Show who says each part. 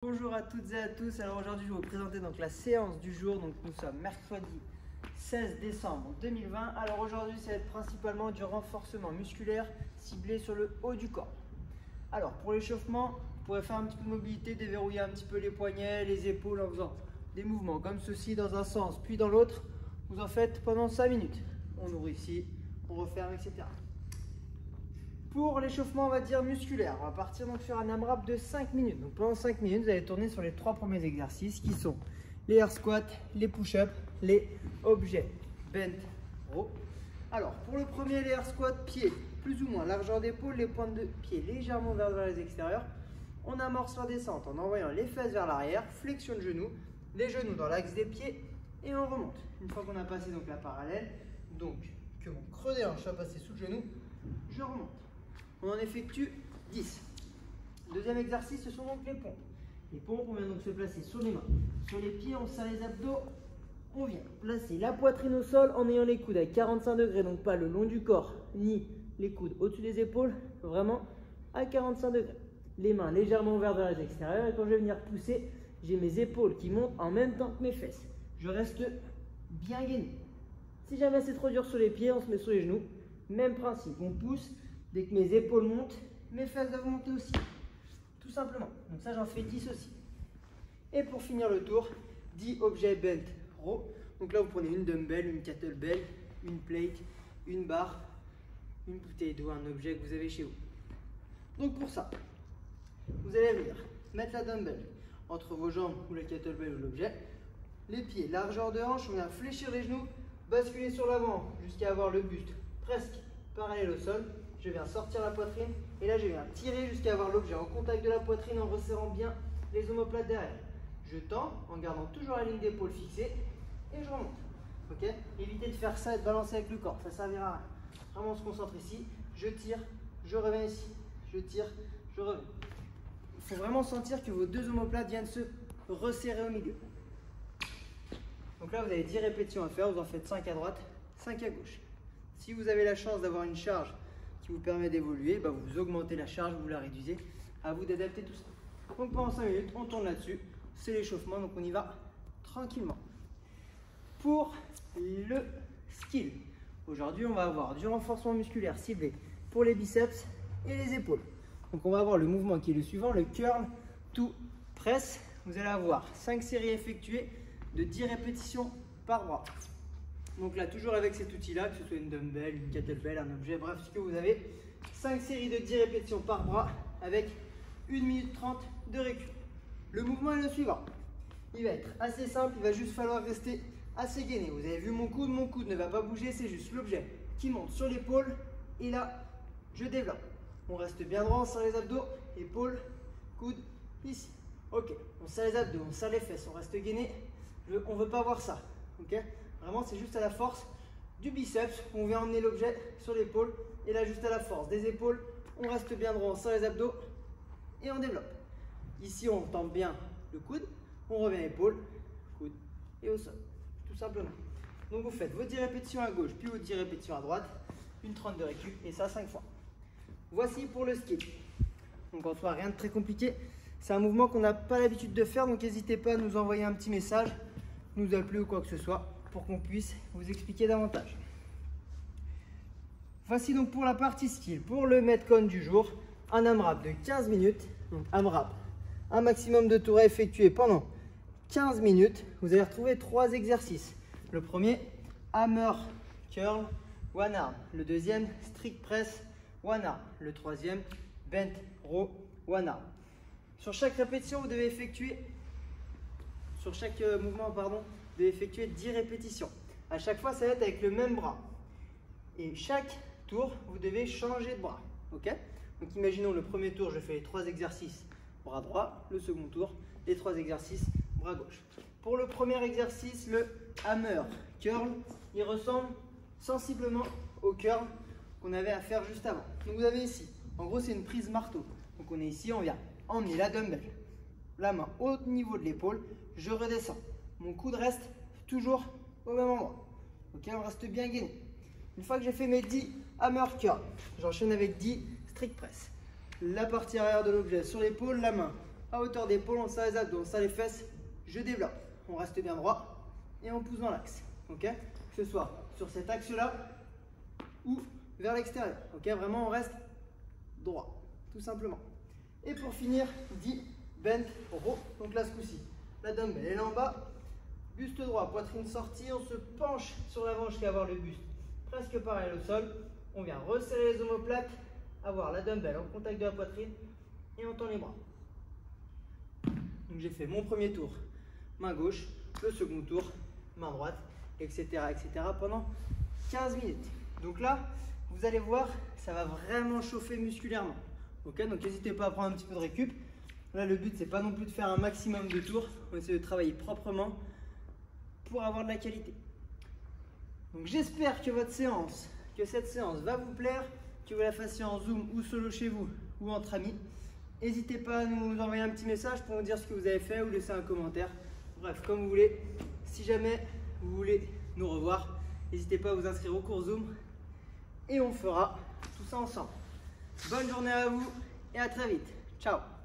Speaker 1: Bonjour à toutes et à tous. Alors aujourd'hui, je vais vous présenter donc la séance du jour. Donc nous sommes mercredi 16 décembre 2020. Alors aujourd'hui, ça va être principalement du renforcement musculaire ciblé sur le haut du corps. Alors pour l'échauffement, vous pourrez faire un petit peu de mobilité, déverrouiller un petit peu les poignets, les épaules en faisant des mouvements comme ceci dans un sens puis dans l'autre. Vous en faites pendant 5 minutes. On ouvre ici, on referme, etc. Pour l'échauffement, on va dire musculaire, on va partir donc sur un AMRAP de 5 minutes. Donc pendant 5 minutes, vous allez tourner sur les 3 premiers exercices qui sont les air squats, les push-ups, les objets bent row. Alors pour le premier, les air squats, pieds plus ou moins largeur d'épaule, les pointes de pied légèrement vers les extérieurs. On amorce la descente en envoyant les fesses vers l'arrière, flexion de genoux, les genoux dans l'axe des pieds et on remonte. Une fois qu'on a passé donc la parallèle, donc que mon creux des hanches soit passé sous le genou, je remonte. On en effectue 10. Deuxième exercice, ce sont donc les pompes. Les pompes, on vient donc se placer sur les mains. Sur les pieds, on serre les abdos. On vient placer la poitrine au sol en ayant les coudes à 45 degrés, donc pas le long du corps, ni les coudes au-dessus des épaules, vraiment à 45 degrés. Les mains légèrement ouvertes vers les extérieurs et quand je vais venir pousser, j'ai mes épaules qui montent en même temps que mes fesses. Je reste bien gainé. Si jamais c'est trop dur sur les pieds, on se met sur les genoux. Même principe, on pousse. Dès que mes épaules montent, mes fesses doivent monter aussi. Tout simplement. Donc ça, j'en fais 10 aussi. Et pour finir le tour, 10 objets bent row. Donc là, vous prenez une dumbbell, une kettlebell, une plate, une barre, une bouteille d'eau, un objet que vous avez chez vous. Donc pour ça, vous allez venir mettre la dumbbell entre vos jambes ou la kettlebell ou l'objet. Les pieds, largeur de hanche, on vient fléchir les genoux, basculer sur l'avant jusqu'à avoir le buste presque parallèle au sol. Je viens sortir la poitrine et là je viens tirer jusqu'à avoir l'objet en contact de la poitrine en resserrant bien les omoplates derrière. Je tends en gardant toujours la ligne d'épaule fixée et je remonte. Ok? Évitez de faire ça et de balancer avec le corps, ça ne servira à rien. Vraiment on se concentre ici, je tire, je reviens ici, je tire, je reviens. Il faut vraiment sentir que vos deux omoplates viennent se resserrer au milieu. Donc là vous avez 10 répétitions à faire, vous en faites 5 à droite, 5 à gauche. Si vous avez la chance d'avoir une charge qui vous permet d'évoluer, vous augmentez la charge, vous la réduisez, à vous d'adapter tout ça. Donc pendant 5 minutes, on tourne là-dessus, c'est l'échauffement, donc on y va tranquillement. Pour le skill, aujourd'hui on va avoir du renforcement musculaire ciblé pour les biceps et les épaules. Donc on va avoir le mouvement qui est le suivant, le curl to press. Vous allez avoir 5 séries effectuées de 10 répétitions par bras. Donc là, toujours avec cet outil-là, que ce soit une dumbbell, une kettlebell, un objet, bref, ce que vous avez. 5 séries de 10 répétitions par bras avec 1 minute 30 de récup. Le mouvement est le suivant. Il va être assez simple, il va juste falloir rester assez gainé. Vous avez vu mon coude ne va pas bouger, c'est juste l'objet qui monte sur l'épaule. Et là, je développe. On reste bien droit, on serre les abdos, épaule, coude, ici. Ok, on serre les abdos, on serre les fesses, on reste gainé. On ne veut pas voir ça. Ok? Vraiment, c'est juste à la force du biceps qu'on vient emmener l'objet sur l'épaule. Et là, juste à la force des épaules, on reste bien droit, on serre les abdos et on développe. Ici, on tend bien le coude, on revient épaule, coude et au sol, tout simplement. Donc, vous faites vos 10 répétitions à gauche, puis vos 10 répétitions à droite, une 30 de récup et ça 5 fois. Voici pour le skill. Donc, en soi, rien de très compliqué. C'est un mouvement qu'on n'a pas l'habitude de faire, donc n'hésitez pas à nous envoyer un petit message, nous appeler ou quoi que ce soit, pour qu'on puisse vous expliquer davantage. Voici donc pour la partie skill. Pour le Metcon du jour, un AMRAP de 15 minutes. Donc AMRAP, un maximum de tours à effectuer pendant 15 minutes. Vous allez retrouver 3 exercices. Le premier, hammer curl one arm. Le deuxième, strict press one arm. Le troisième, bent row one arm. Sur chaque répétition, vous devez effectuer, sur chaque mouvement, pardon, de effectuer 10 répétitions. À chaque fois, ça va être avec le même bras. Et chaque tour, vous devez changer de bras. Ok? Donc, imaginons le premier tour, je fais les 3 exercices bras droit. Le second tour, les 3 exercices bras gauche. Pour le premier exercice, le hammer curl, il ressemble sensiblement au curl qu'on avait à faire juste avant. Donc, vous avez ici, en gros, c'est une prise marteau. Donc, on est ici, on vient emmener la dumbbell, la main au niveau de l'épaule, je redescends. Mon coude reste toujours au même endroit. Ok, on reste bien gainé. Une fois que j'ai fait mes 10 hammer curl, j'enchaîne avec 10 strict press. La partie arrière de l'objet sur l'épaule, la main à hauteur d'épaule, on serre les abdos, on serre les fesses, je développe. On reste bien droit et on pousse dans l'axe. Ok? Que ce soit sur cet axe-là ou vers l'extérieur. Ok? Vraiment, on reste droit, tout simplement. Et pour finir, 10 bend row. Donc là, ce coup-ci, la dumbbell elle est en bas, buste droit, poitrine sortie, on se penche sur l'avant jusqu'à avoir le buste presque pareil au sol. On vient resserrer les omoplates, avoir la dumbbell en contact de la poitrine et on tend les bras. Donc j'ai fait mon premier tour, main gauche, le second tour, main droite, etc. pendant 15 minutes. Donc là, vous allez voir, ça va vraiment chauffer musculairement. Ok, donc n'hésitez pas à prendre un petit peu de récup. Là, le but, c'est pas non plus de faire un maximum de tours. On essaie de travailler proprement pour avoir de la qualité. Donc j'espère que cette séance va vous plaire, que vous la fassiez en Zoom ou solo chez vous ou entre amis. N'hésitez pas à nous envoyer un petit message pour nous dire ce que vous avez fait ou laisser un commentaire. Bref, comme vous voulez. Si jamais vous voulez nous revoir, n'hésitez pas à vous inscrire au cours Zoom et on fera tout ça ensemble. Bonne journée à vous et à très vite. Ciao!